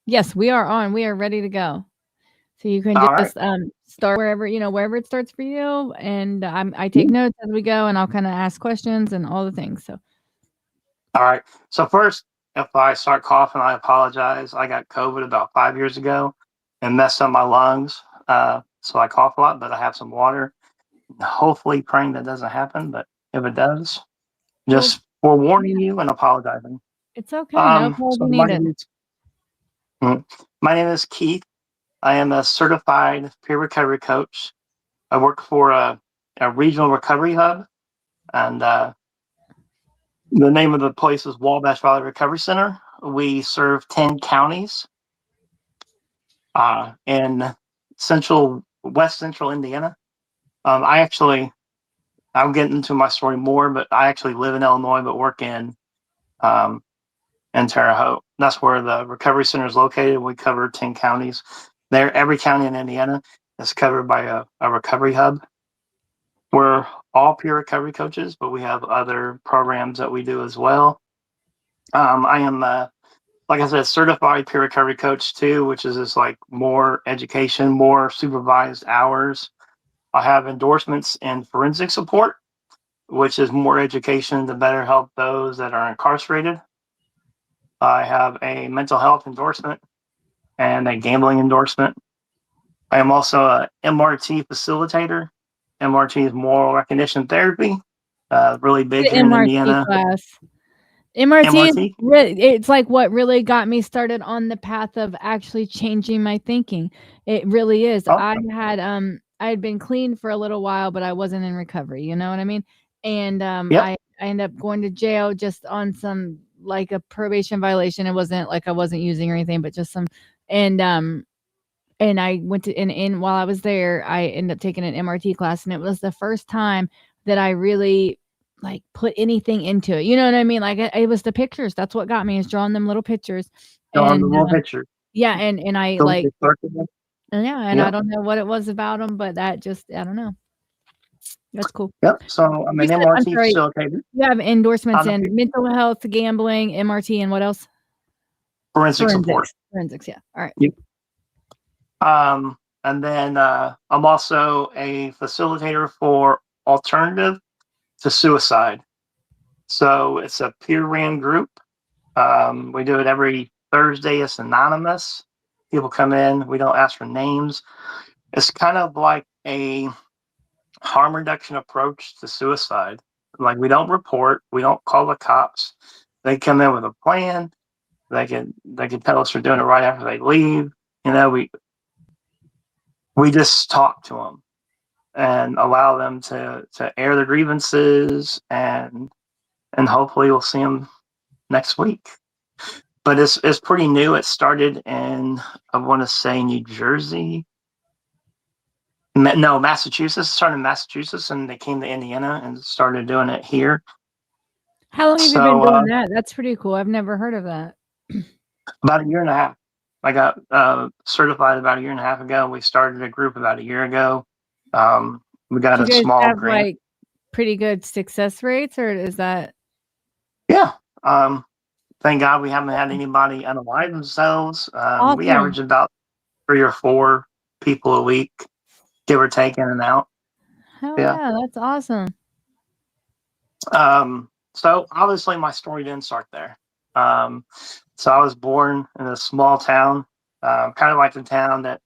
Yes, we are on. We are ready to go. So you can All right. just start wherever wherever it starts for you, and I take Yeah. notes as we go, and I'll kind of ask questions and all the things. So All right. So first, if I start coughing, I apologize. I got COVID about 5 years ago and messed up my lungs. So I cough a lot, but I have some water. Hopefully, praying that doesn't happen. But if it does, well, just forewarning yeah, you and apologizing. it's okay. No So apology needed. mm, my name is Keith. I am a certified peer recovery coach. I work for a regional recovery hub, and the name of the place is Wabash Valley Recovery Center. We serve 10 counties in West Central Indiana. I actually, I'll get into my story more, but I actually live in Illinois, but work um, in Terre Haute. That's where the recovery center is located. We cover 10 counties. There, every county in Indiana is covered by a recovery hub. We're all peer recovery coaches, but we have other programs that we do as well. I am like I said, certified peer recovery coach too, which is just like more education, more supervised hours. I have endorsements in forensic support, which is more education to better help those that are incarcerated. I have a mental health endorsement and a gambling endorsement. I am also a MRT facilitator. MRT is moral recognition therapy, really big The here in MRT Indiana. class. MRT is MRT? it's like what really got me started on the path of actually changing my thinking. It really is. Oh, I had been clean for a little while, but I wasn't in recovery, you know what I mean? And yep. I ended up going to jail just on some like a probation violation. It wasn't like I wasn't using or anything, but just some and and I went to and while I was there, I ended up taking an MRT class, and it was the first time that I really like put anything into it. You know what I mean? Like it was the pictures. That's what got me is drawing them little pictures, So on and the little picture. yeah, and I So like they start with them. yeah, and I Yep. don't know what it was about them, but that just I don't know. That's cool. Yep. So I'm You an said I'm MRT sorry. facilitator You have endorsements on the in mental health, gambling, MRT, and what else? forensic support. Forensics. Forensics. Yeah. All right. Yep. And then I'm also a facilitator for alternative to suicide. So it's a peer ran group. We do it every Thursday. It's anonymous. People come in. We don't ask for names. It's kind of like a harm reduction approach to suicide. Like we don't report. We don't call the cops. They come in with a plan. They can tell us we're doing it right after they leave. We just talk to them and allow them to air their grievances, and hopefully we'll see them next week. But it's pretty new. It started in, I want to say, New Jersey. No, Massachusetts. It started in Massachusetts, and they came to Indiana and started doing it here. How long have you been So doing that? That's pretty cool. I've never heard of that. about a year and a half. I got certified about a year and a half ago. We started a group about a year ago. We got Do a you guys small have grant. like pretty good success rates, or is that Yeah. Thank God we haven't had anybody unalive themselves. We awesome? average about 3 or 4 people a week, give or take, in and out. Hell Yeah. yeah, that's awesome. So obviously my story didn't start there. So I was born in a small town, kind of like the town that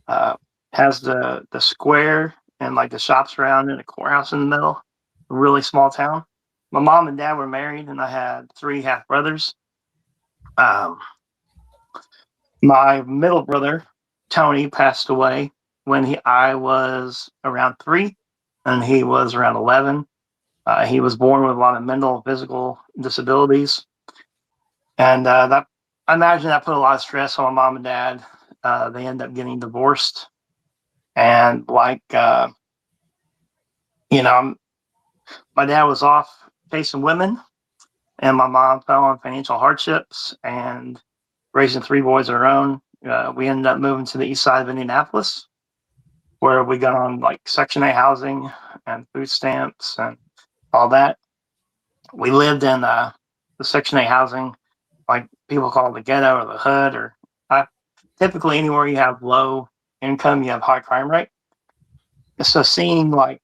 uh, has the square and like the shops around and a courthouse in the middle. A really small town. My mom and dad were married, and I had 3 half brothers. Um, my middle brother Tony passed away when I was around 3, and he was around 11. He was born with a lot of mental and physical disabilities, and that I imagine that put a lot of stress on my mom and dad. They ended up getting divorced, and you know, my dad was off chasing women, and my mom fell on financial hardships and raising 3 boys of her own. We ended up moving to the east side of Indianapolis, where we got on like Section 8 housing and food stamps and all that. We lived in the Section 8 housing, like people call it the ghetto or the hood, or typically anywhere you have low income, you have high crime rate. So seeing like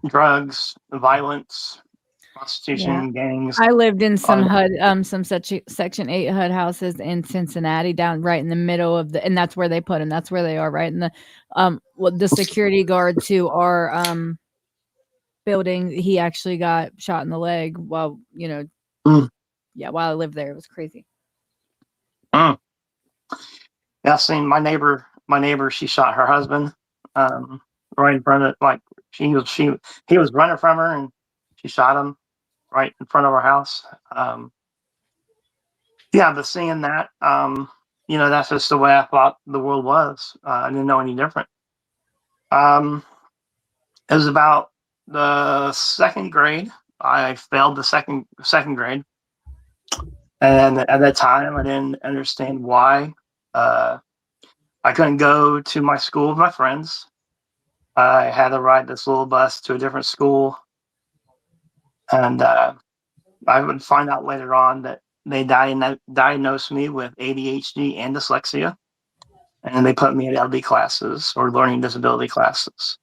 drugs, violence, Yeah. prostitution, gangs, I lived in some uh, HUD, some such Section 8 HUD houses in Cincinnati, down right in the middle of the, and that's where they put them. That's where they are, right in the, well, the security guard to our building. He actually got shot in the leg while, mm, yeah, while I lived there. It was crazy. mm. Yeah, I've seen my neighbor, she shot her husband, um, right in front of, like, she he was running from her and she shot him right in front of our house. Yeah, but seeing that, that's just the way I thought the world was. I didn't know any different. Um, it was about the second grade. I failed the second grade, and at that time, I didn't understand why. Uh, I couldn't go to my school with my friends. I had to ride this little bus to a different school, and I would find out later on that they diagnosed me with ADHD and dyslexia, and they put me in LD classes or learning disability classes.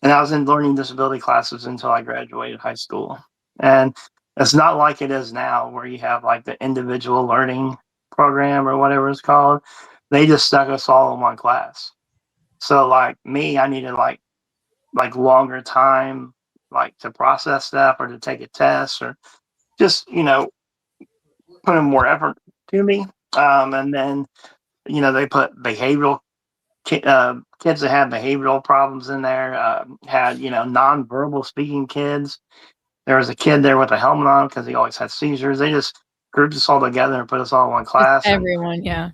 And I was in learning disability classes until I graduated high school. And it's not like it is now, where you have like the individual learning program or whatever it's called. They just stuck us all in one class. So like me, I needed like longer time, like to process stuff or to take a test or just put in more effort to me. And then they put kids that had behavioral problems in there, had nonverbal speaking kids. There was a kid there with a helmet on because he always had seizures. They just grouped us all together and put us all in one Just class. And everyone, yeah.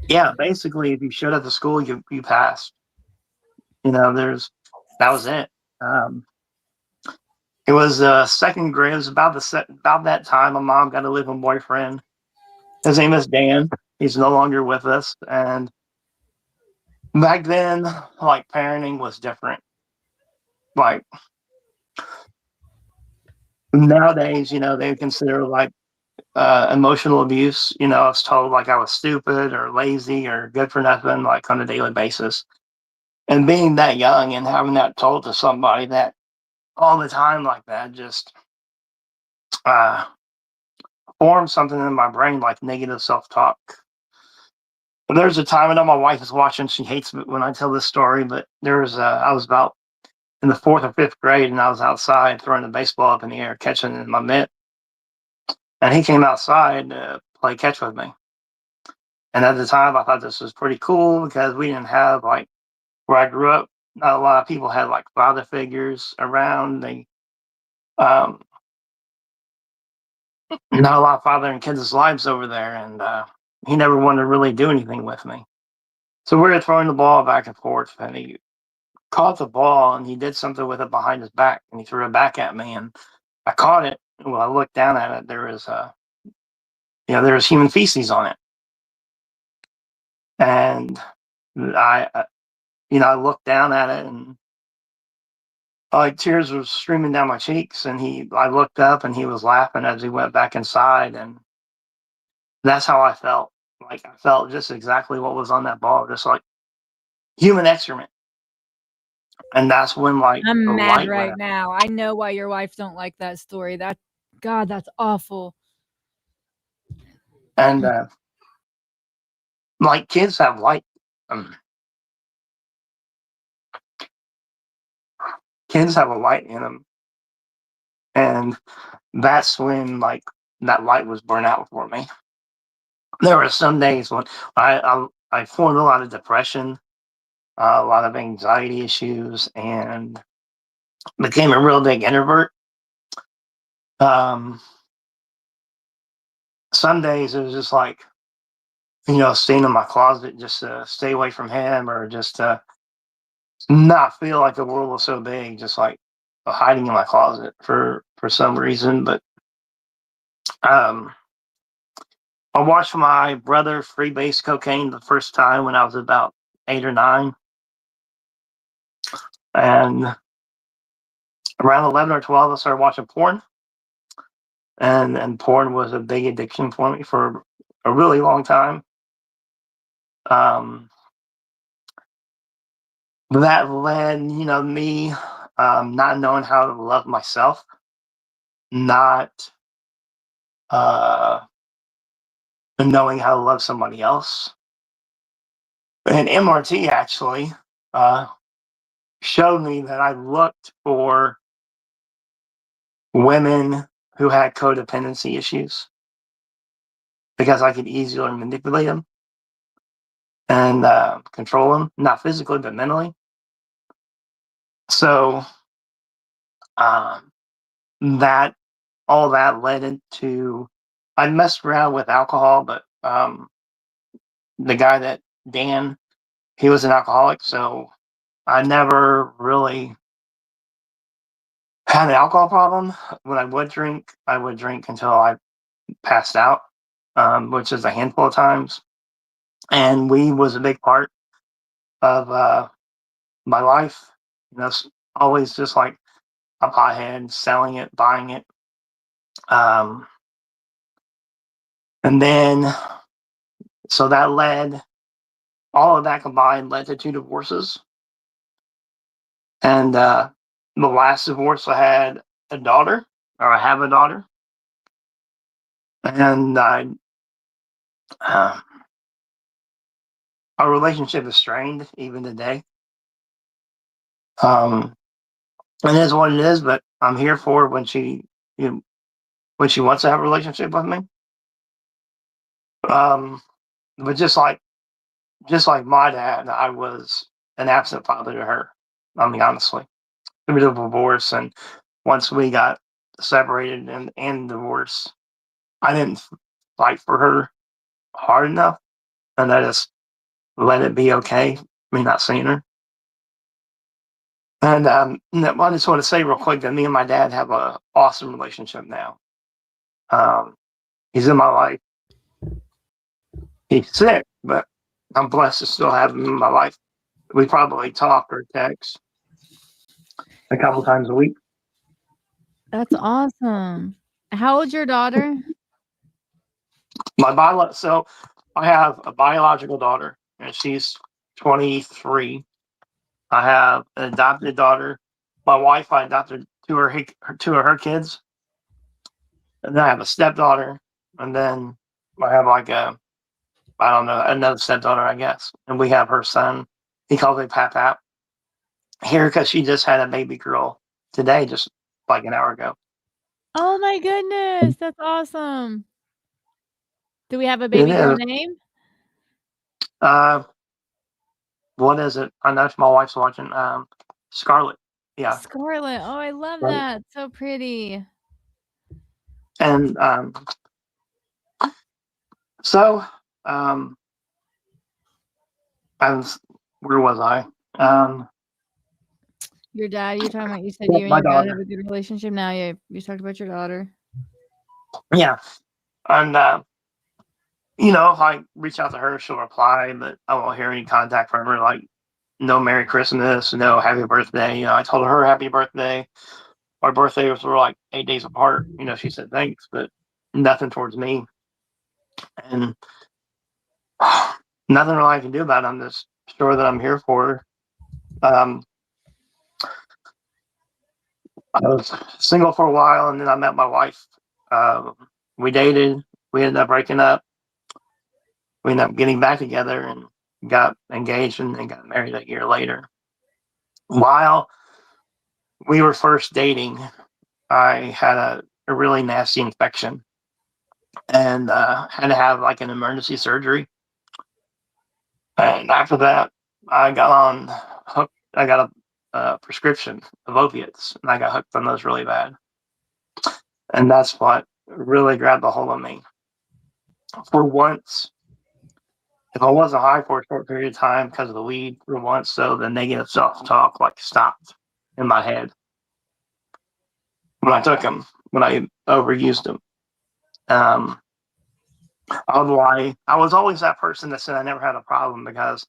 yeah, basically, if you showed up to school, you passed. There's that was it. Um, it was second grade. It was about that time. My mom got a living boyfriend. His name is Dan. He's no longer with us. And back then, like parenting was different. Like nowadays, they consider like emotional abuse. I was told like I was stupid or lazy or good for nothing, like on a daily basis. And being that young and having that told to somebody that all the time like that just uh, formed something in my brain like negative self talk. But there's a time, I know my wife is watching. She hates it when I tell this story, but I was about in the fourth or fifth grade, and I was outside throwing the baseball up in the air, catching it in my mitt. And he came outside to play catch with me. And at the time, I thought this was pretty cool because we didn't have like where I grew up. Not a lot of people had like father figures around. Um, Not a lot of father and kids' lives over there, and he never wanted to really do anything with me. So we were throwing the ball back and forth, and he caught the ball and he did something with it behind his back, and he threw it back at me, and I caught it. And when I looked down at it, there was human feces on it, and I looked down at it, and like tears were streaming down my cheeks. And I looked up, and he was laughing as he went back inside, and that's how I felt. Like I felt just exactly what was on that ball, just like human excrement. And that's when like the I'm mad light went right out. now. I know why your wife don't like that story. That God, that's awful. And like kids have light. Um, Kids have a light in them, and that's when like that light was burnt out for me. There were some days when I formed a lot of depression, a lot of anxiety issues, and became a real big introvert. Um, some days it was just like staying in my closet just to stay away from him, or just to not feel like the world was so big, just like hiding in my closet for some reason. But um, I watched my brother freebase cocaine the first time when I was about 8 or 9, and around 11 or 12, I started watching porn, and porn was a big addiction for me for a really long time. Um, that led, me not knowing how to love myself, not uh, knowing how to love somebody else. And MRT actually uh, showed me that I looked for women who had codependency issues because I could easily manipulate them and control them, not physically, but mentally. So um, that all that led into I messed around with alcohol, but the guy that Dan, he was an alcoholic, so I never really had an alcohol problem. When I would drink until I passed out, which is a handful of times. And weed was a big part of my life. Always just like a pothead, selling it, buying it. Um, and then, so that led, all of that combined led to two divorces. And the last divorce, I had a daughter, or I have a daughter. And uh, our relationship is strained even today. It is what it is, but I'm here for when you know, when she wants to have a relationship with me. Um, but just like my dad, I was an absent father to her. I mean, honestly, through the divorce, and once we got separated and divorced, I didn't fight for her hard enough, and I just let it be okay. Me not seeing her. And I just want to say real quick that me and my dad have a awesome relationship now. Um, he's in my life. He's sick, but I'm blessed to still have him in my life. We probably talk or text a couple times a week. That's awesome. How old's your daughter? So I have a biological daughter, and she's 23. I have an adopted daughter. My wife, I adopted two of her kids, and then I have a stepdaughter, and then I have like I don't know, another stepdaughter, I guess, and we have her son. He calls me Pap Pap here because she just had a baby girl today, just like an hour ago. Oh my goodness, that's awesome. Do we have a It baby girl is. name? Uh, what is it? I know my wife's watching. Scarlet. Yeah. Scarlet. Oh, I love Right. that. So pretty. And so um, I was. Where was I? Um, Your dad, you're talking about, you said yeah, you and my your dad have daughter. a good relationship now. You talked about your daughter. Yeah, and if I reach out to her, she'll reply, but I won't hear any contact from her. Like, no Merry Christmas, no Happy Birthday. I told her Happy Birthday. Our birthdays were like 8 days apart. She said thanks, but nothing towards me, and nothing really I can do about it. I'm just sure that I'm here for her. Um, I was single for a while, and then I met my wife. Uh, we dated. We ended up breaking up. We ended up getting back together and got engaged and then got married a year later. While we were first dating, I had a really nasty infection and had to have like an emergency surgery. And after that, I got on hooked. I got a prescription of opiates, and I got hooked on those really bad. And that's what really grabbed a hold of me. For once, if I wasn't high for a short period of time because of the weed, for once, so the negative self-talk like stopped in my head when I took them, when I overused them. Um, I was always that person that said I never had a problem because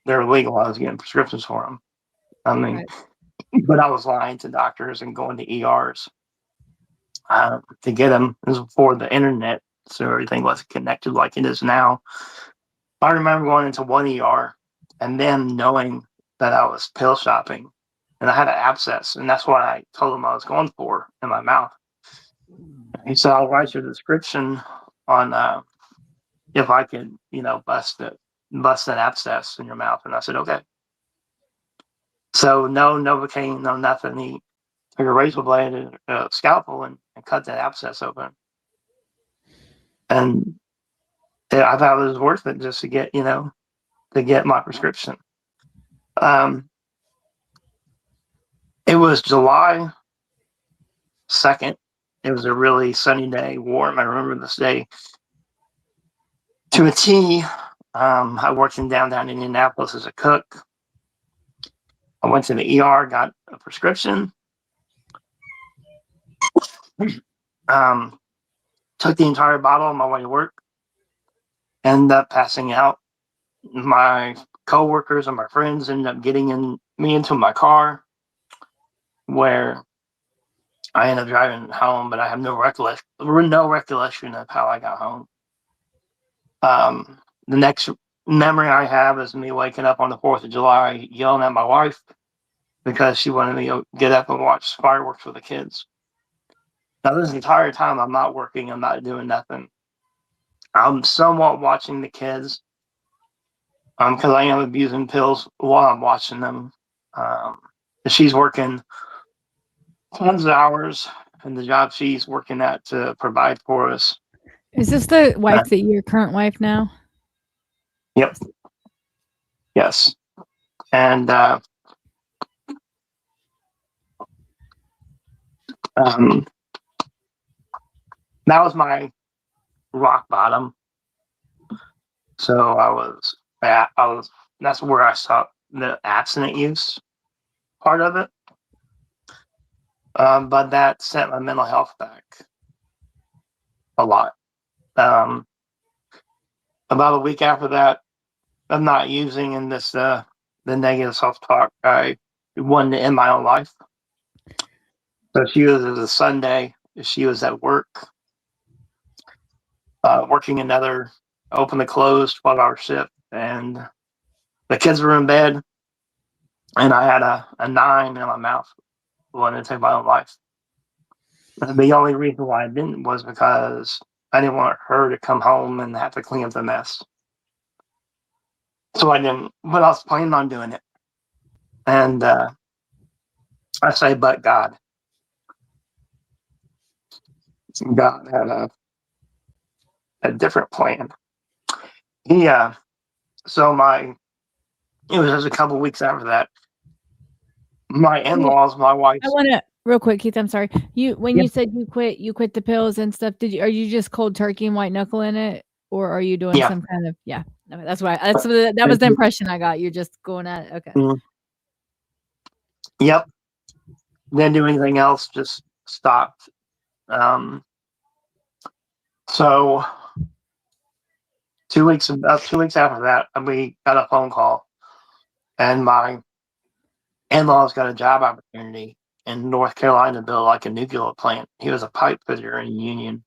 they're legal. I was getting prescriptions for them. I mean, Right. but I was lying to doctors and going to ERs to get them. This was before the internet, so everything wasn't connected like it is now. I remember going into one ER and then knowing that I was pill shopping and I had an abscess, and that's what I told him I was going for in my mouth. He said, "I'll write you a description on if I could, bust an abscess in your mouth." And I said, "Okay." So no Novocaine, no nothing. He took a razor blade and a scalpel and cut that abscess open. And I thought it was worth it just to get my prescription. Um, it was July 2nd. It was a really sunny day, warm. I remember this day to a T. I worked in downtown Indianapolis as a cook. I went to the ER, got a prescription, um, took the entire bottle on my way to work, ended up passing out. My coworkers and my friends ended up getting me into my car, where I ended up driving home, but I have no recollection of how I got home. The next memory I have is me waking up on the 4th of July yelling at my wife because she wanted me to get up and watch fireworks with the kids. Now, this entire time, I'm not working, I'm not doing nothing. I'm somewhat watching the kids because I am abusing pills while I'm watching them. Um, she's working tons of hours in the job she's working at to provide for us. Is this the Uh, wife that your current wife now? yep. Yes. And um, that was my rock bottom. So that's where I saw the abstinent use part of it. But that sent my mental health back a lot. Um, about a week after that, of not using in the negative self talk, I wanted to end my own life. So it was a Sunday. She was at work, working another open to close 12-hour shift, and the kids were in bed, and I had a 9 in my mouth, wanted to take my own life. The only reason why I didn't was because I didn't want her to come home and have to clean up the mess. So I didn't, but I was planning on doing it. And I say, but God had a different plan. He, so it was just a couple weeks after that. My Wait, in-laws, my I wife's, wanna real quick, Keith, I'm sorry. When yeah, you said you quit the pills and stuff, are you just cold turkey and white knuckle in it? Or are you doing yeah, some kind of yeah. Okay, that was the impression I got. You're just going at it. Okay. mhm, yep. Didn't do anything else, just stopped. Um, so about 2 weeks after that, we got a phone call, and my in-laws got a job opportunity in North Carolina to build like a nuclear plant. He was a pipe fitter in Union,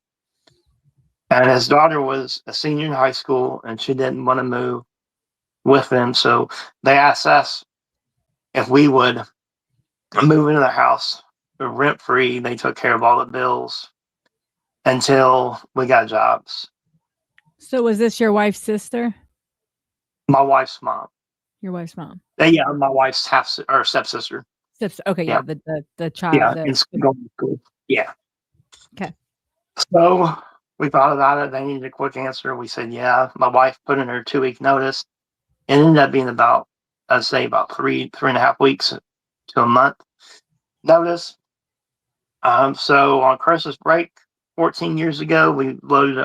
and his daughter was a senior in high school, and she didn't want to move with them. So they asked us if we would move into the house rent free. They took care of all the bills until we got jobs. So was this your wife's sister? My wife's mom. Your wife's mom? Yeah, my wife's half or stepsister. Okay, yeah, Yeah, the child, yeah, the in going to school. Yeah. okay. So we thought about it. They needed a quick answer. We said, yeah. My wife put in her 2 week notice. It ended up being about, I'd say about 3.5 weeks to a month notice. So on Christmas break, 14 years ago,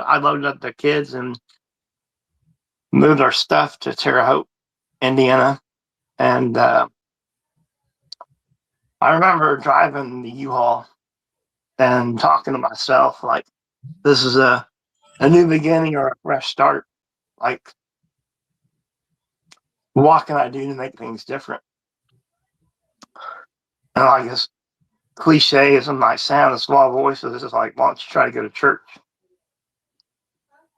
I loaded up the kids and moved our stuff to Terre Haute, Indiana. And I remember driving the U-Haul and talking to myself like, this is a new beginning or a fresh start. Like, what can I do to make things different? And I guess cliche as it might sound, a small voice is just like, why don't you try to go to church?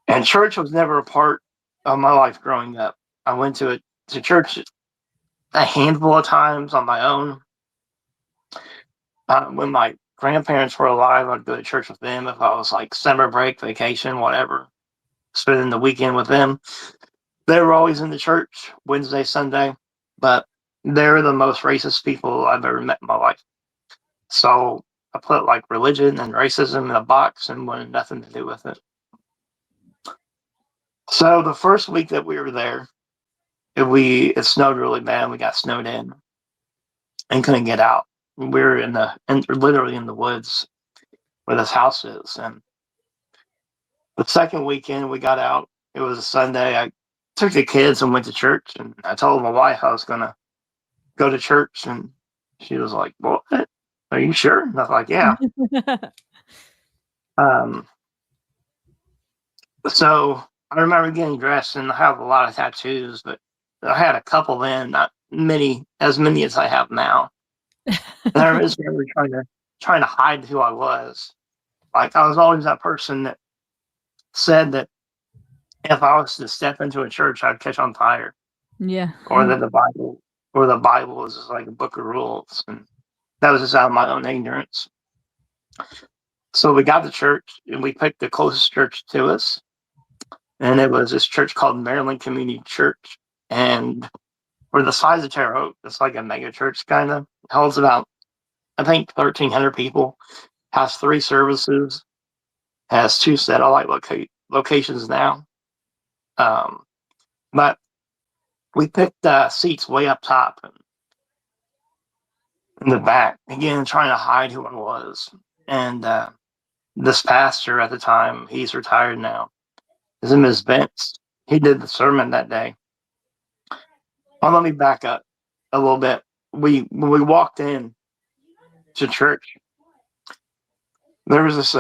And church was never a part of my life growing up. I went to church a handful of times on my own. When my grandparents were alive, I'd go to church with them if I was like summer break, vacation, whatever, spending the weekend with them. They were always in the church Wednesday, Sunday, but they're the most racist people I've ever met in my life. So I put like religion and racism in a box and wanted nothing to do with it. So the first week that we were there, it snowed really bad. We got snowed in and couldn't get out. We were literally in the woods where this house is. And the second weekend we got out, it was a Sunday. I took the kids and went to church, and I told my wife I was gonna go to church, and she was like, "What? Are you sure?" And I was like, "Yeah." Um, so I remember getting dressed, and I have a lot of tattoos, but I had a couple then, not many as I have now. And I was never trying to hide who I was. Like I was always that person that said that if I was to step into a church, I'd catch on fire, Yeah. or that the Bible is just like a book of rules, and that was just out of my own ignorance. So we got to church, and we picked the closest church to us, and it was this church called Maryland Community Church, and for the size of Terre Haute, it's like a mega church kind of. It holds about I think 1,300 people, has 3 services, has 2 satellite locations now. Um, but we picked seats way up top and in the back, again, trying to hide who I was. And this pastor at the time, he's retired now. His name is Vince. He did the sermon that day. Oh, let me back up a little bit. When we walked in to church, there was this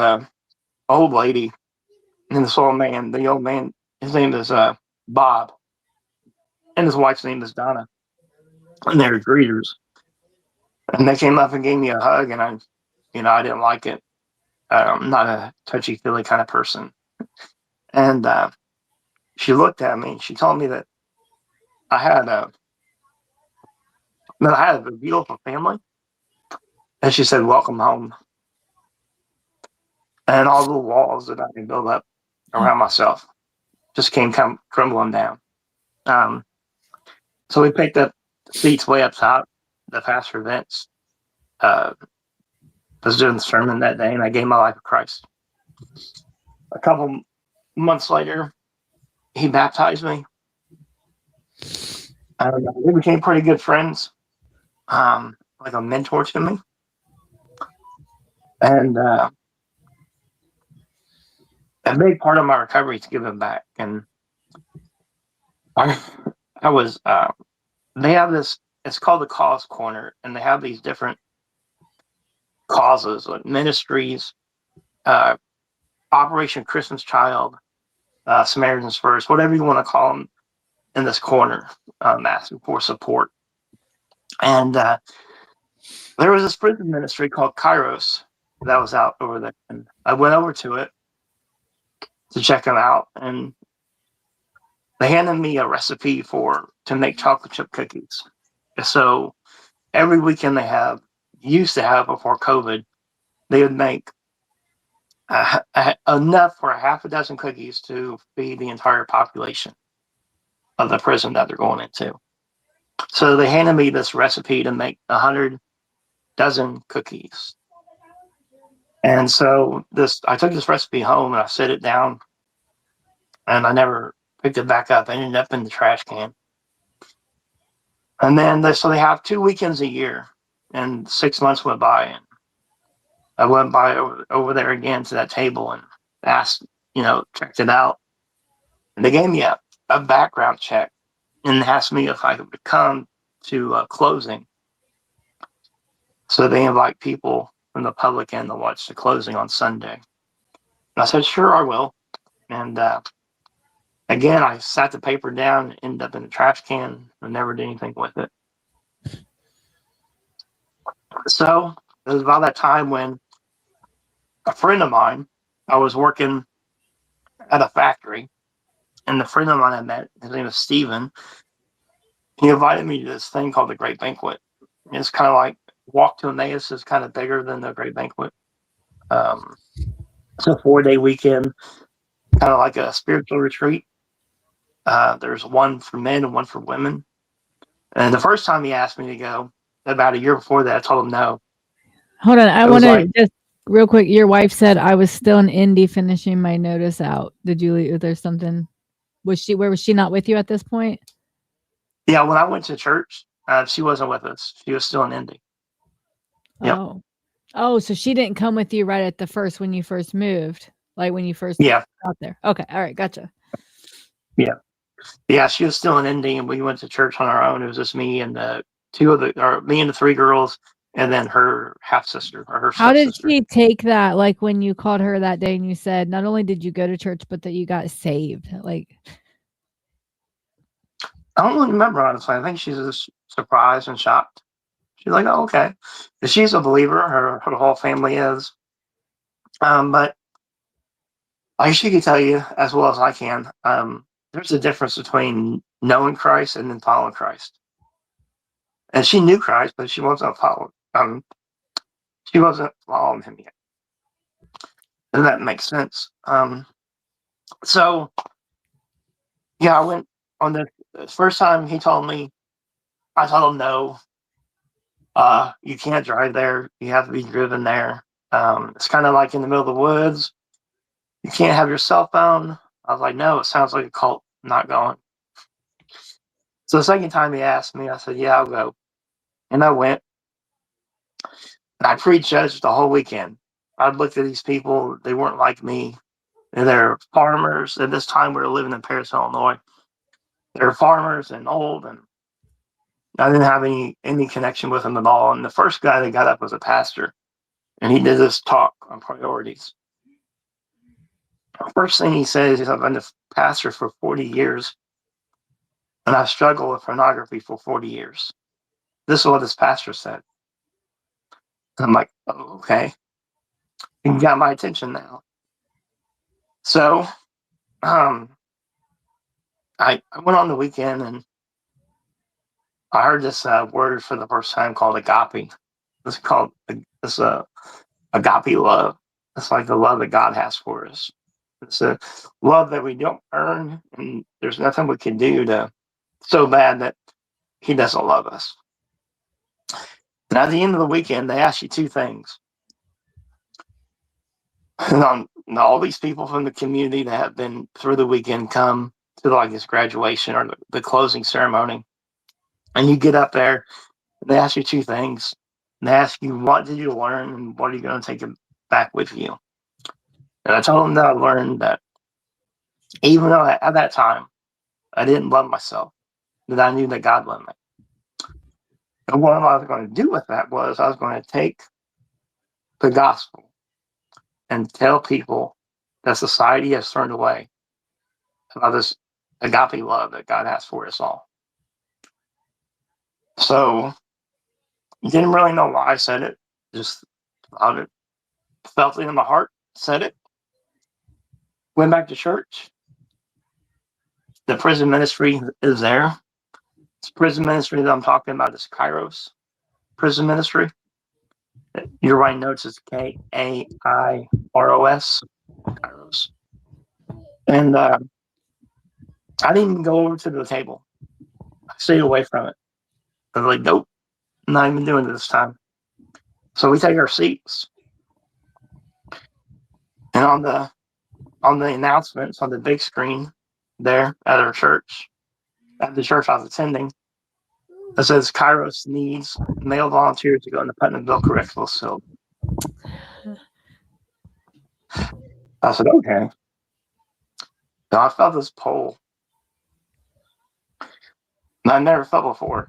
old lady and this old man. The old man, his name is Bob, and his wife's name is Donna. And they were greeters. And they came up and gave me a hug, and I didn't like it. I'm not a touchy feely kind of person. And she looked at me and she told me I had a that I had a beautiful family, and she said, "Welcome home." And all the walls that I had built up around myself just came crumbling down. Um, so we picked up seats way up top. The pastor Vince uh, was doing the sermon that day, and I gave my life to Christ. A couple months later, he baptized me. We became pretty good friends, like a mentor to me. And a big part of my recovery is giving back. And I, I was, they have this, it's called the Cause Corner, and they have these different causes, like ministries, uh, Operation Christmas Child, Samaritans First, whatever you want to call them, in this corner, asking for support. And there was this prison ministry called Kairos that was out over there. And I went over to it to check them out, and they handed me a recipe to make chocolate chip cookies. So every weekend used to have before COVID, they would make enough for a half a dozen cookies to feed the entire population of the prison that they're going into. So they handed me this recipe to make 100 dozen cookies. And so I took this recipe home and I set it down, and I never picked it back up. I ended up in the trash can. And then they have 2 weekends a year, and 6 months went by, and I went by over there again to that table and asked, checked it out. And they gave me a background check and asked me if I could come to closing. So they invite people from the public in to watch the closing on Sunday. And I said, sure, I will. And again, I sat the paper down and ended up in the trash can and never did anything with it. So it was about that time when a friend of mine, I was working at a factory, And the friend of mine I met, his name is Steven, he invited me to this thing called the Great Banquet. It's kind of like Walk to Emmaus is kind of bigger than the Great Banquet. Um, it's a 4-day weekend, kind of like a spiritual retreat. There's one for men and one for women. And the first time he asked me to go, about a year before that, I told him no. Hold on, I It was want like, to just real quick. Your wife said I was still in Indy finishing my notice out. Did you leave? There's something. Was she? Where was she not with you at this point? yeah, when I went to church, she wasn't with us. She was still in Indy. Yep. Oh, oh, so she didn't come with you right at the first when you first moved, like when you first Yeah. got there. Okay, all right, gotcha. Yeah. Yeah. She was still in Indy, and we went to church on our own. It was just me and the two of the, or me and the three girls, and then her half sister or her How did stepsister. she take that? Like when you called her that day and you said not only did you go to church, but that you got saved. Like, I don't really remember, honestly. I think she's just surprised and shocked. She's like, oh, okay. She's a believer. Her whole family is. But I she can tell you as well as I can. There's a difference between knowing Christ and then following Christ. And she knew Christ, but she wasn't following. She wasn't following him yet, and that makes sense. So yeah, I went on the first time he told me. I told him no. You can't drive there. You have to be driven there. It's kind of like in the middle of the woods. You can't have your cell phone. I was like, no, it sounds like a cult. I'm not going. So the second time he asked me, I said, yeah, I'll go. And I went, and I prejudged the whole weekend. I looked at these people. They weren't like me. They're farmers. At this time, we were living in Paris, Illinois. They're farmers and old, and I didn't have any connection with them at all. And the first guy that got up was a pastor, and he did this talk on priorities. First thing he says is, I've been a pastor for 40 years, and I've struggled with pornography for 40 years. This is what this pastor said. And I'm like, oh, okay. You got my attention now. So I went on the weekend and I heard this word for the first time called agape. It's called this agape love. It's like the love that God has for us. It's a love that we don't earn, and there's nothing we can do to so bad that He doesn't love us. And at the end of the weekend, they ask you two things. And all these people from the community that have been through the weekend come to like this graduation or the closing ceremony, and you get up there, and they ask you two things. And they ask you, what did you learn, and what are you going to take back with you? And I told them that I learned that even though at that time I didn't love myself, that I knew that God loved me. And what I was going to do with that was I was going to take the gospel and tell people that society has turned away about this agape love that God has for us all. So didn't really know why I said it, just thought it, felt it in my heart, said it, went back to church. The prison ministry is there. It's prison ministry that I'm talking about is Kairos prison ministry. Your writing notes is Kairos, Kairos. And I didn't even go over to the table. I stayed away from it. I was like, nope, I'm not even doing it this time. So we take our seats, and on the announcements on the big screen there at our church, at the church I was attending, it says Kairos needs male volunteers to go into Putnamville Correctional Facility. I said, okay. So I felt this pull that I never felt before.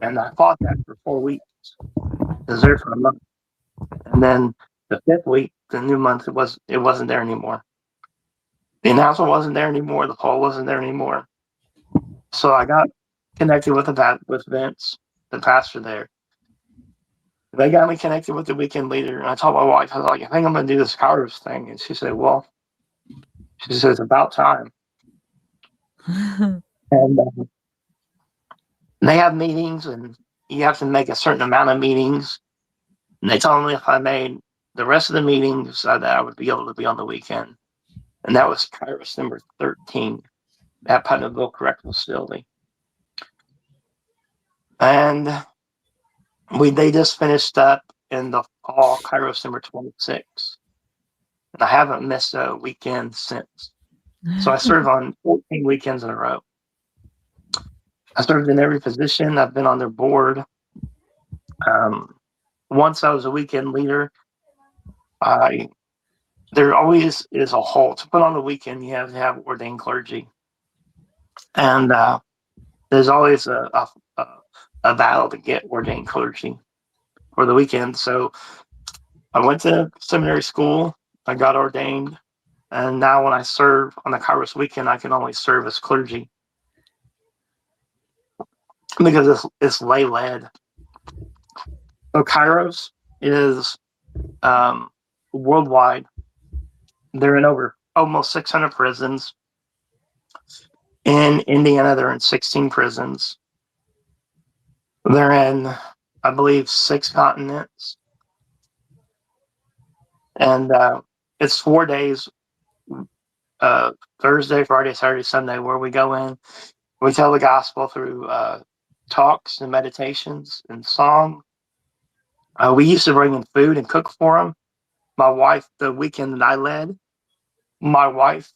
And I fought that for 4 weeks. I was there for a month. And then the fifth week, the new month, it wasn't there anymore. The announcement wasn't there anymore. The poll wasn't there anymore. So I got connected with Vince, the pastor there. They got me connected with the weekend leader, and I told my wife, I was like, I think I'm going to do this Kairos thing. And she said, well, she says, about time. And they have meetings, and you have to make a certain amount of meetings. And they told me if I made the rest of the meetings, that I would be able to be on the weekend. And that was Kairos number 13 at Putnamville Correctional Facility. And they just finished up in the fall, Kairos number 26. And I haven't missed a weekend since. So I served on 14 weekends in a row. I served in every position. I've been on their board. Um, Once I was a weekend leader, I there always is a halt. To put on the weekend, you have to have ordained clergy, and there's always a battle to get ordained clergy for the weekend. So I went to seminary school. I got ordained, and now when I serve on the Kairos weekend, I can only serve as clergy because it's lay led. So Kairos is um, worldwide. They're in over almost 600 prisons. In Indiana, they're in 16 prisons. They're in, I believe, 6 continents. And it's 4 days, uh, Thursday, Friday, Saturday, Sunday, where we go in. We tell the gospel through talks and meditations and song. We used to bring in food and cook for them. My wife, the weekend that I led, my wife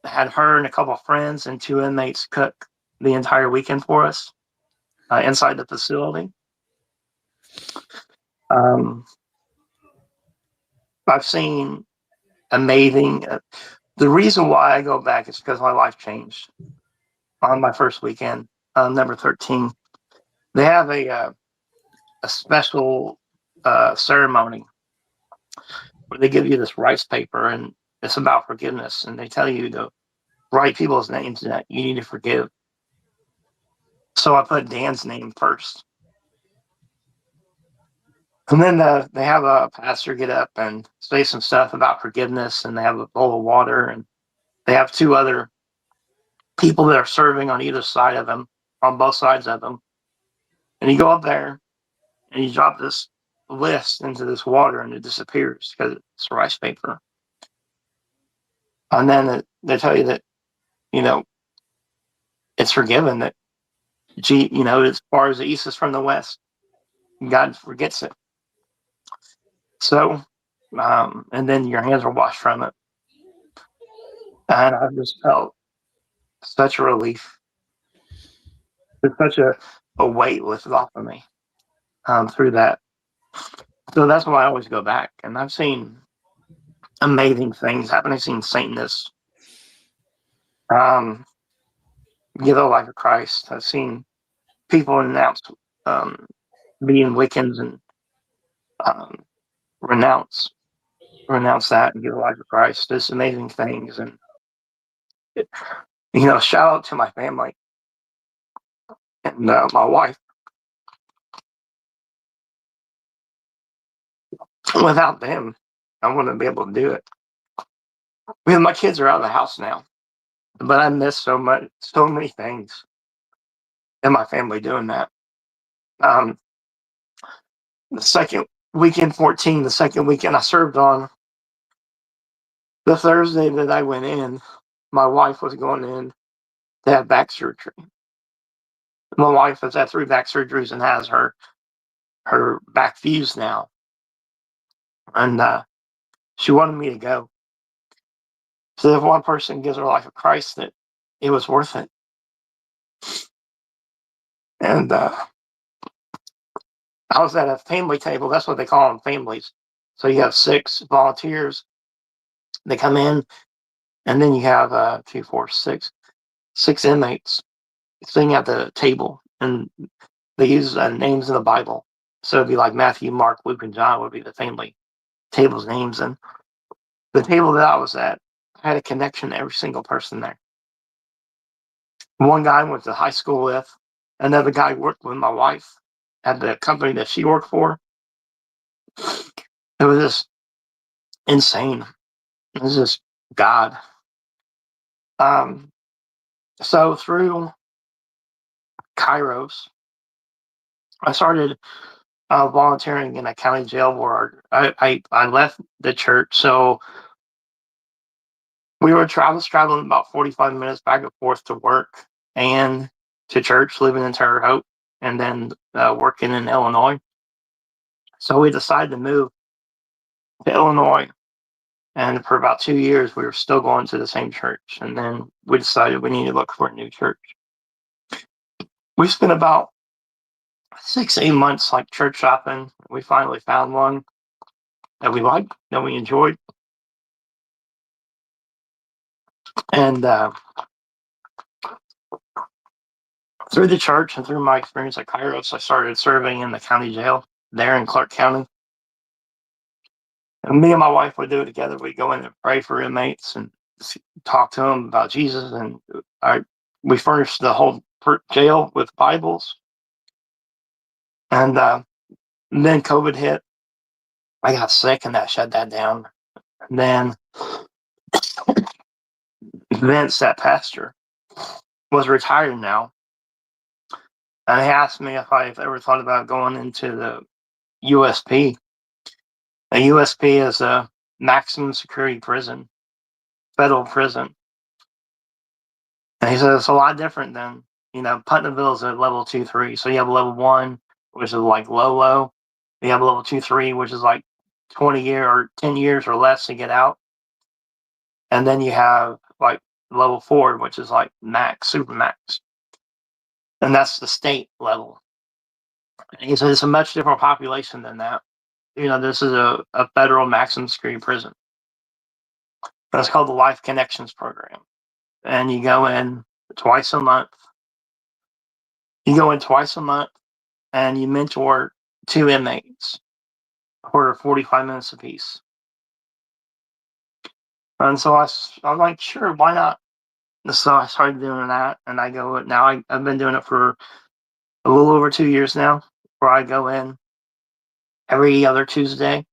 had her and a couple of friends and 2 inmates cook the entire weekend for us inside the facility. Um, I've seen amazing. The reason why I go back is because my life changed on my first weekend, number 13. They have a special ceremony where they give you this rice paper, and it's about forgiveness, and they tell you to write people's names that you need to forgive. So I put Dan's name first. And then they have a pastor get up and say some stuff about forgiveness, and they have a bowl of water, and they have 2 other people that are serving on either side of him, on both sides of him. And you go up there and you drop this list into this water, and it disappears because it's rice paper. And then they tell you that, you know, it's forgiven, that, as far as the east is from the west, God forgets it. So, and then your hands are washed from it. And I just felt such a relief. It's such a weight lifted off of me through that. So that's why I always go back. And I've seen amazing things happen. I've seen Satanists um, give the life of Christ. I've seen people announce um, being Wiccans and um, renounce that and give the life of Christ. It's amazing things. And, shout out to my family and my wife. Without them, I wouldn't be able to do it. Because my kids are out of the house now, but I miss so many things in my family doing that. Um, the second weekend 14, the second weekend I served on, the Thursday that I went in, my wife was going in to have back surgery. My wife has had 3 back surgeries and has her back fused now, and she wanted me to go. So if one person gives her life of Christ, that it was worth it. And I was at a family table. That's what they call them, families. So you have 6 volunteers. They come in, and then you have 2, 4, 6 inmates sitting at the table, and they use names in the Bible. So it'd be like Matthew, Mark, Luke, and John would be the family table's names. And the table that I was at, I had a connection to every single person there. One guy I went to high school with. Another guy worked with my wife at the company that she worked for. It was just insane. It was just God. Um, So through Kairos, I started volunteering in a county jail ward. I left the church, so we were traveling about 45 minutes back and forth to work and to church, living in Terre Haute, and then working in Illinois. So we decided to move to Illinois, and for about 2 years, we were still going to the same church. And then we decided we needed to look for a new church. We spent about 6, 8 months like church shopping. We finally found one that we liked, that we enjoyed, and through the church and through my experience at Kairos, I started serving in the county jail there in Clark County. And me and my wife would do it together. We'd go in and pray for inmates and talk to them about Jesus. And I, we furnished the whole jail with Bibles. And then COVID hit. I got sick, and that shut that down. And then Vince, that pastor, was retired now. And he asked me if I've ever thought about going into the USP. A USP is a maximum security prison, federal prison. And he said it's a lot different than, Putnamville is a level 2, 3. So you have level 1, which is like low, low. You have level 2, 3, which is like 20 year or 10 years or less to get out. And then you have like level 4, which is like max, super max. And that's the state level. And he said it's a much different population than that. This is a federal maximum security prison. That's called the Life Connections Program. And you go in twice a month. And you mentor 2 inmates for 45 minutes apiece. And so I'm like, sure, why not? So I started doing that, and I go now. I've been doing it for a little over 2 years now, where I go in every other Tuesday.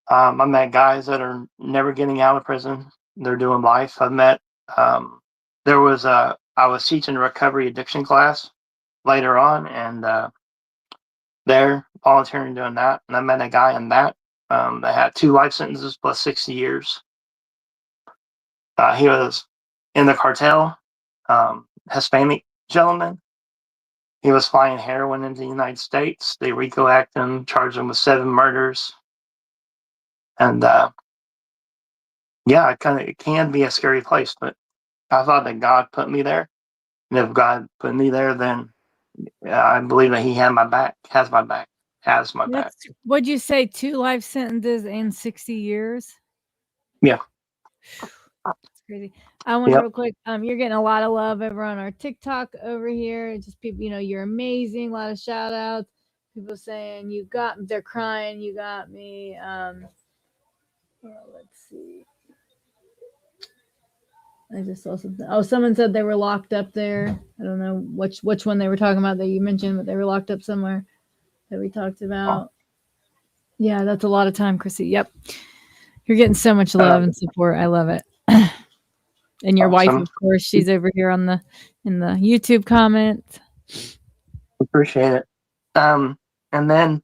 I met guys that are never getting out of prison. They're doing life. I've met. I was teaching a recovery addiction class later on, and there volunteering doing that. And I met a guy in that that had 2 life sentences plus 60 years. He was in the cartel, Hispanic gentleman. He was flying heroin into the United States. They RICO act him, charged him with 7 murders. And yeah, it can be a scary place, but I thought that God put me there. And if God put me there, then I believe that He had my back, has my back. That's what'd you say? 2 life sentences and 60 years? Yeah. It's crazy. I want Yep. real quick. You're getting a lot of love over on our TikTok over here. Just people, you're amazing. A lot of shout outs. People saying they're crying. You got me. Let's see. I just saw something. Oh, someone said they were locked up there. I don't know which one they were talking about that you mentioned, but they were locked up somewhere that we talked about. Yeah, that's a lot of time, Chrissy. Yep. You're getting so much love and support. I love it. And your wife, Awesome. of course, she's over here in the YouTube comments. Appreciate it. And then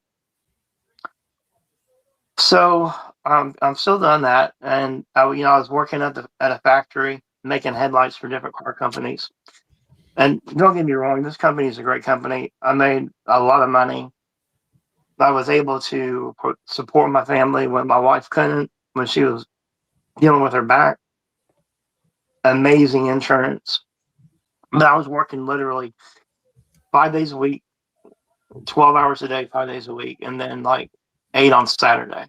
so I'm still doing that, and I was working at a factory making headlights for different car companies. And don't get me wrong, this company is a great company. I made a lot of money. I was able to support my family when my wife couldn't, when she was dealing with her back. Amazing insurance, but I was working literally 5 days a week, 12 hours a day, 5 days a week, and then like 8 on Saturday.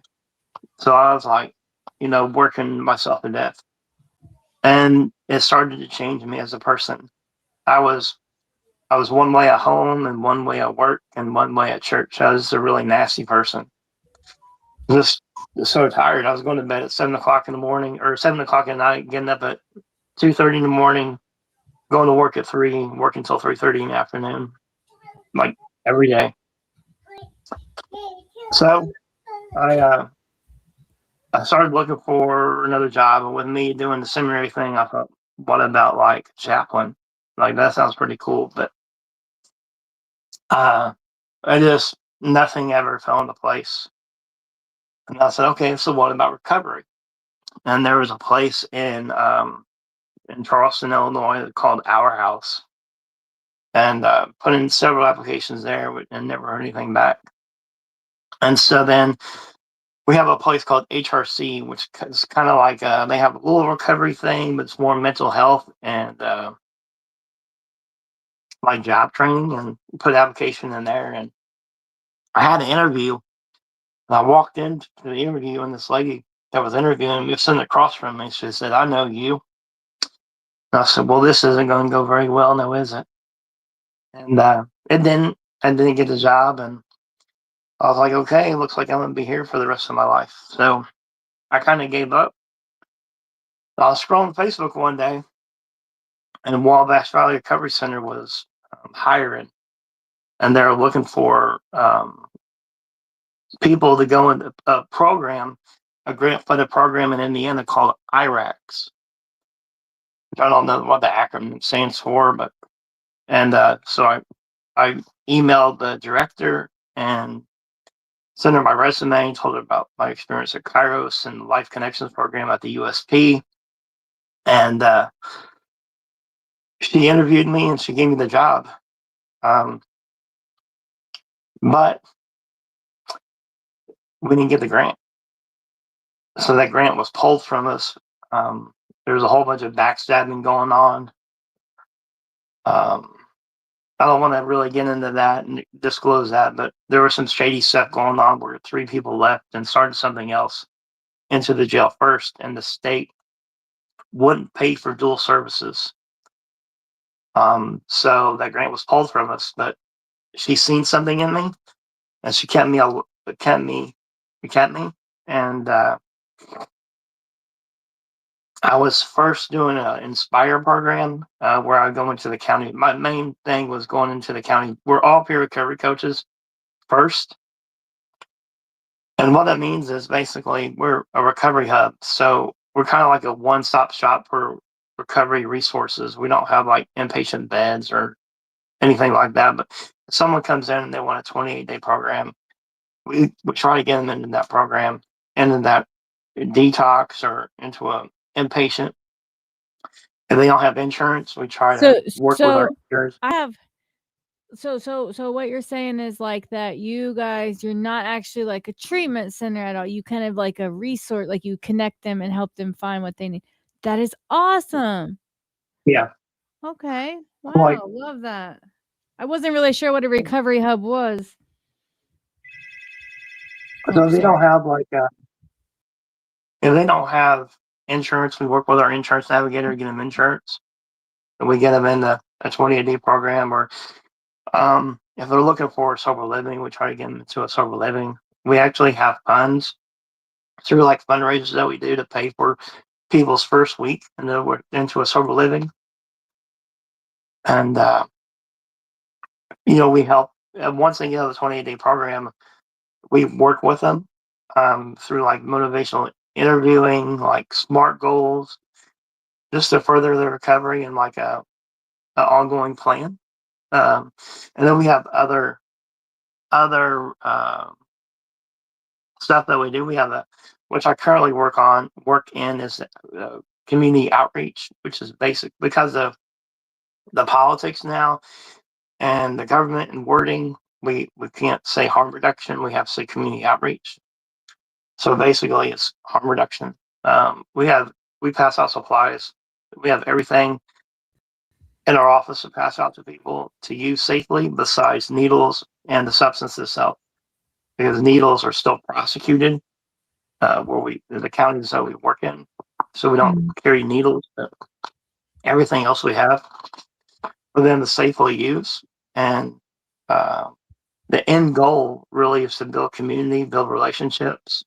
So I was like, working myself to death. And it started to change me as a person. I was I was one way at home and one way at work and one way at church. I was a really nasty person. Just so tired. I was going to bed at 7 o'clock in the morning or 7 o'clock at night, getting up at 2:30 in the morning, going to work at 3, working until 3:30 in the afternoon, like every day. So I started looking for another job, and with me doing the seminary thing, I thought what about like chaplain? Like that sounds pretty cool, but uh, I just nothing ever fell into place. And I said, okay, so what about recovery? And there was a place in Charleston, Illinois, called Our House, and put in several applications there and never heard anything back. And so then we have a place called HRC, which is kind of like they have a little recovery thing, but it's more mental health and like job training, and put application in there. And I had an interview, and I walked into the interview, and this lady that was interviewing me was sitting across from me. She said, "I know you." And I said, "Well, this isn't going to go very well, no, is it?" And it didn't. I didn't get the job, and I was like, "Okay, it looks like I'm going to be here for the rest of my life." So I kind of gave up. I was scrolling Facebook one day, and Wabash Valley Recovery Center was hiring, and they're looking for people to go in a program, a grant funded program in Indiana called IRACS. I don't know what the acronym stands for, but and so I emailed the director and sent her my resume, told her about my experience at Kairos and the Life Connections program at the USP, and she interviewed me and she gave me the job. Um, but we didn't get the grant, so that grant was pulled from us. There was a whole bunch of backstabbing going on. Um, I don't want to really get into that and disclose that, but there was some shady stuff going on where 3 people left and started something else into the jail first, and the state wouldn't pay for dual services. So that grant was pulled from us, but she seen something in me, and she kept me, and I was first doing an Inspire program where I go into the county. My main thing was going into the county. We're all peer recovery coaches first. And what that means is basically we're a recovery hub. So we're kind of like a one stop shop for recovery resources. We don't have like inpatient beds or anything like that. But if someone comes in and they want a 28-day program, we try to get them into that program, into that detox or into a inpatient. If they don't have insurance, we try to So work with our so insurers. I have so what you're saying is like that you guys, you're not actually like a treatment center at all. You kind of like a resource, like you connect them and help them find what they need. That is awesome. Yeah. Okay. Like, Wow, love that. I wasn't really sure what a recovery hub was. Oh, so they sorry. don't have like, if they don't have insurance, we work with our insurance navigator to get them insurance. And we get them in a 28-day program, or if they're looking for sober living, we try to get them into a sober living. We actually have funds through like fundraisers that we do to pay for people's first week, and then we're into a sober living. And we help once they get out of the 28-day program. We work with them through like motivational interviewing, like SMART goals, just to further their recovery and like a ongoing plan. Um, and then we have other stuff that we do. We have which I currently work in is community outreach, which is basic because of the politics now and the government and wording. We can't say harm reduction. We have to say community outreach. So basically, it's harm reduction. We pass out supplies. We have everything in our office to pass out to people to use safely, besides needles and the substance itself, because needles are still prosecuted the counties that we work in, so we don't Mm. carry needles. But everything else we have for them to safely use, and uh, the end goal really is to build community, build relationships,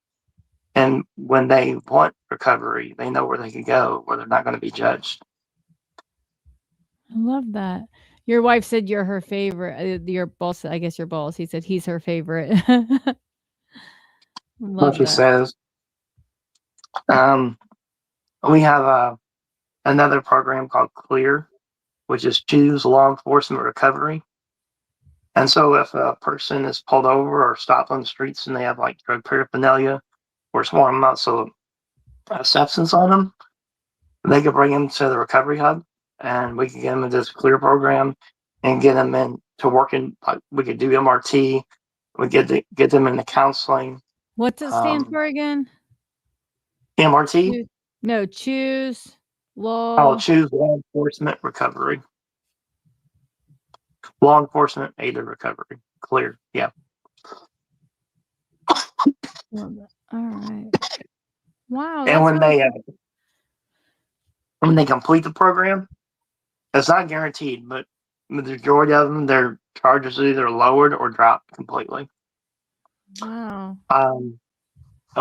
and when they want recovery, they know where they can go, where they're not going to be judged. I love that. Your wife said you're her favorite. Your boss, I guess your boss, he said he's her favorite. What Love she that. says. Um, we have another program called Clear, which is Choose Law Enforcement Recovery. And so if a person is pulled over or stopped on the streets and they have like drug paraphernalia or small amounts of substance on them, they could bring them to the recovery hub and we could get them into this Clear program and get them in to working. Like we could do MRT, we get them into counseling. What's it stand for again? MRT, No, choose I'll law. choose law enforcement recovery. Law enforcement aided recovery. Clear. Yeah. All right. Wow, And that's really cool. when they complete the program, it's not guaranteed, but the majority of them, their charges are either lowered or dropped completely. Wow. And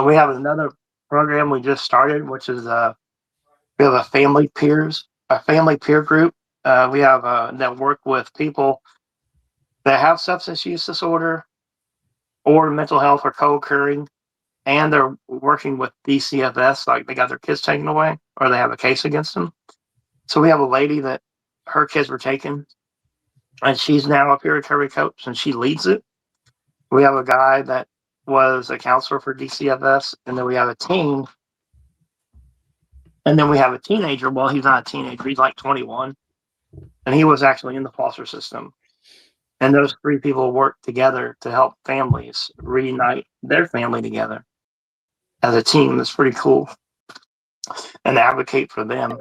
we have another program we just started, which is we have a family peer group. We have that work with people that have substance use disorder or mental health or co-occurring, and they're working with DCFS, like they got their kids taken away or they have a case against them. So we have a lady that her kids were taken, and she's now a peer recovery coach, and she leads it. We have a guy that was a counselor for DCFS, and then we have a teen, and then we have a teenager. Well, he's not a teenager; he's like 21, and he was actually in the foster system. And those three people work together to help families reunite their family together as a team. That's pretty cool, and advocate for them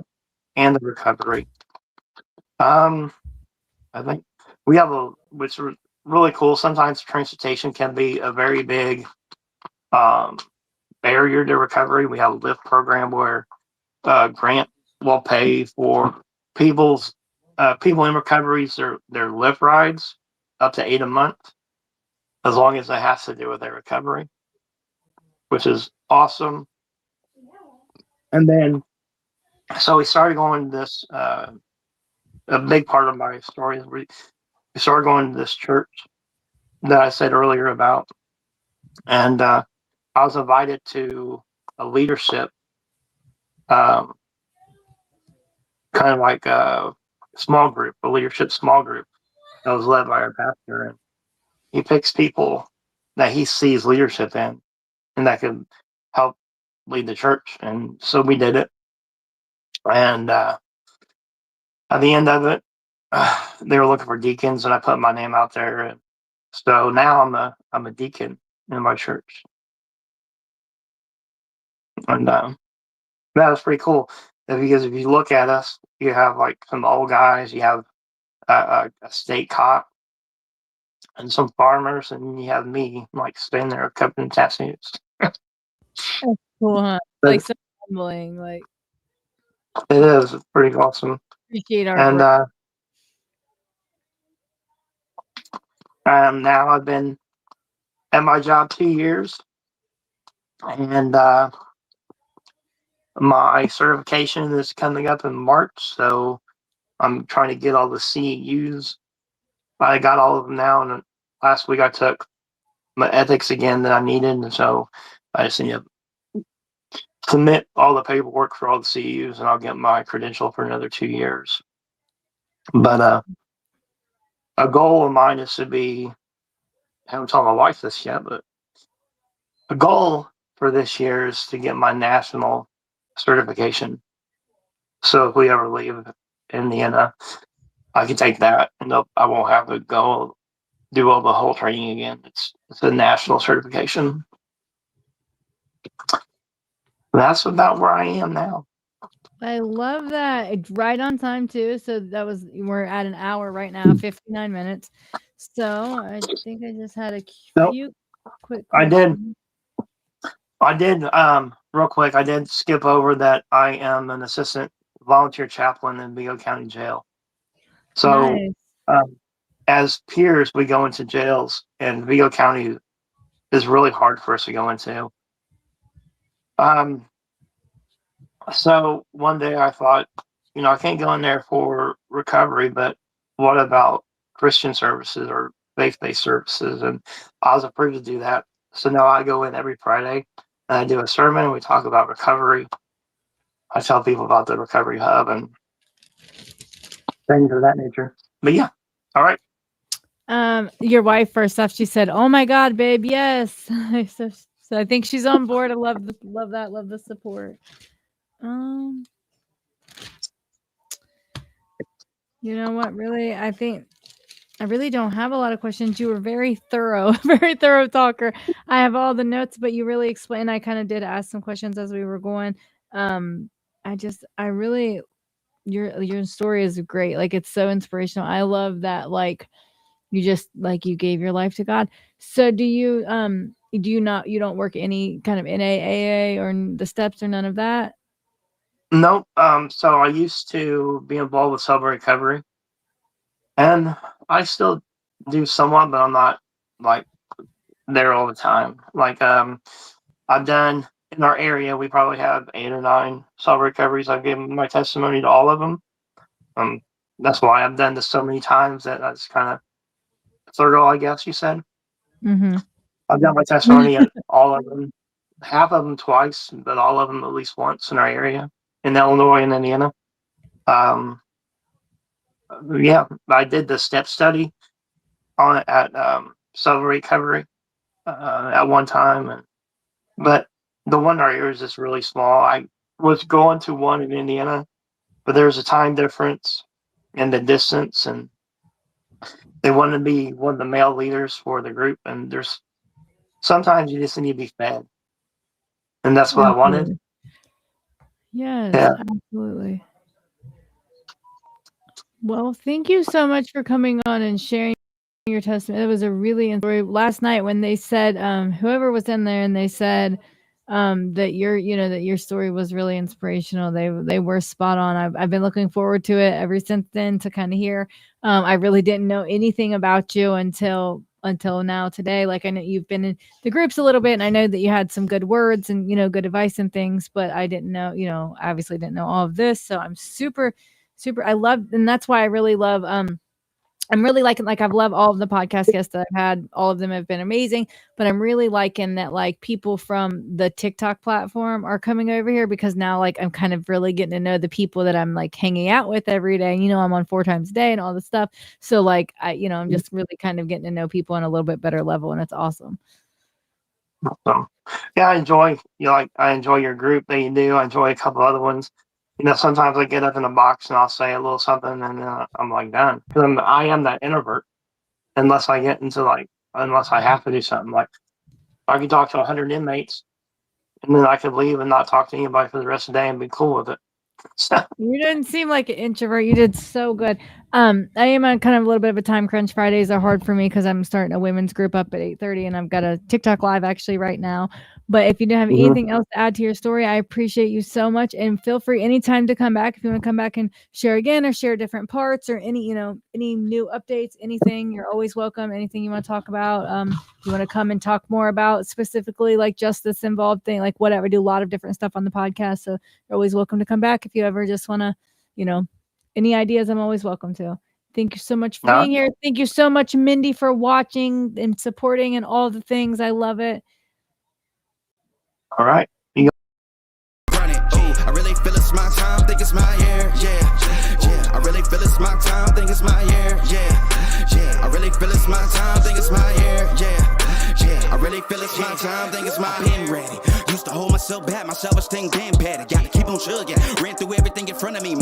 and the recovery. Um, I think we have which is really cool. Sometimes transportation can be a very big um, barrier to recovery. We have a lift program where grant will pay for people's people in recoveries their lift rides up to 8 a month, as long as it has to do with their recovery, which is awesome. And then so we started going to this. A big part of my story is we started going to this church that I said earlier about, and I was invited to a leadership, um, kind of like a small group, a leadership small group that was led by our pastor, and he picks people that he sees leadership in and that could help lead the church. And so we did it, and at the end of it, they were looking for deacons, and I put my name out there, and so now I'm a deacon in my church, and that was pretty cool. Because if you look at us, you have like some old guys, you have a state cop, and some farmers, and you have me like standing there covered in tattoos. That's cool, huh? Like so humbling. Like It is pretty awesome, appreciate our and work. now I've been at my job 2 years, and my certification is coming up in March, so I'm trying to get all the CEUs. I got all of them now, and last week I took my ethics again that I needed, and so I just need to submit all the paperwork for all the CEUs, and I'll get my credential for another 2 years. But a goal of mine is to be, I haven't told my wife this yet, but a goal for this year is to get my national certification. So if we ever leave Indiana, I can take that, and I won't have to go do all the whole training again. It's a national certification. That's about where I am now. I love that. It's right on time too. So that was we're at an hour right now, 59 minutes. So I think I just had a So few quick I did. questions. I did. Real quick, I did skip over that I am an assistant volunteer chaplain in Vigo County Jail. So, Nice. um, as peers, we go into jails, and Vigo County is really hard for us to go into. Um, so one day I thought, I can't go in there for recovery, but what about Christian services or faith-based services? And I was approved to do that. So now I go in every Friday and I do a sermon and we talk about recovery. I tell people about the recovery hub and things of that nature. But yeah, all right. Your wife, first off, she said, "Oh my God, babe, yes." So I think she's on board. I love that, love the support. Um, you know what? Really, I think I really don't have a lot of questions. You were very thorough, very thorough talker. I have all the notes, but you really explained. I kind of did ask some questions as we were going. Um, I really, your story is great. Like it's so inspirational. I love that. Like you just like you gave your life to God. So do you not you don't work any kind of NAAA or the steps or none of that? Nope. So I used to be involved with sober recovery, and I still do somewhat, but I'm not like there all the time. Like I've done in our area, we probably have 8 or 9 sober recoveries. I've given my testimony to all of them. Um, that's why I've done this so many times that that's kind of thorough, I guess you said. Mm-hmm. I've done my testimony at all of them, half of them twice, but all of them at least once in our area in Illinois and Indiana. Um, yeah, I did the step study on it at sober recovery at one time, but the one in our area is just really small. I was going to one in Indiana, but there's a time difference and the distance, and they wanted to be one of the male leaders for the group, and there's sometimes you just need to be fed, and that's what I wanted. Absolutely. Yes, Yeah. absolutely. Well, thank you so much for coming on and sharing your testimony. It was a really story last night when they said whoever was in there and they said that that your story was really inspirational. They were spot on. I've been looking forward to it ever since then to kind of hear. I really didn't know anything about you until now today. Like I know you've been in the groups a little bit and I know that you had some good words and good advice and things, but I didn't know, obviously didn't know all of this. So I'm super I love, and that's why I really love I'm really liking, like I've loved all of the podcast guests that I've had. All of them have been amazing, but I'm really liking that like people from the TikTok platform are coming over here because now like I'm kind of really getting to know the people that I'm like hanging out with every day. And, I'm on 4 times a day and all this stuff. So like I'm just really kind of getting to know people on a little bit better level, and it's awesome. So, yeah, I enjoy your group that you do. I enjoy a couple other ones. Sometimes I get up in the box and I'll say a little something, and I'm like done because I am that introvert. Unless I get into unless I have to do something, like I could talk to 100 inmates, and then I could leave and not talk to anybody for the rest of the day and be cool with it. So, You didn't seem like an introvert. You did so good. I am on kind of a little bit of a time crunch. Fridays are hard for me because I'm starting a women's group up at 8:30, and I've got a TikTok live actually right now. But if you don't have mhm. anything else to add to your story, I appreciate you so much. And feel free anytime to come back if you want to come back and share again or share different parts or any new updates, anything. You're always welcome. Anything you want to talk about. If you want to come and talk more about specifically like justice involved thing, like whatever. I do a lot of different stuff on the podcast, so you're always welcome to come back if you ever just want to, any ideas. I'm always welcome to. Thank you so much for All right. being here. Thank you so much, Mindy, for watching and supporting and all the things. I love it. All right. Run it. Ooh, I really feel it's my time, think it's my year. Yeah. I really feel it's my time, think it's my year. Yeah. I really feel it's my time, think it's my year. Yeah. I really feel it's my time, think it's my been ready. Used to hold myself back, my self-esteem damn bad. I gotta keep on chugging. Ran through everything in front of me.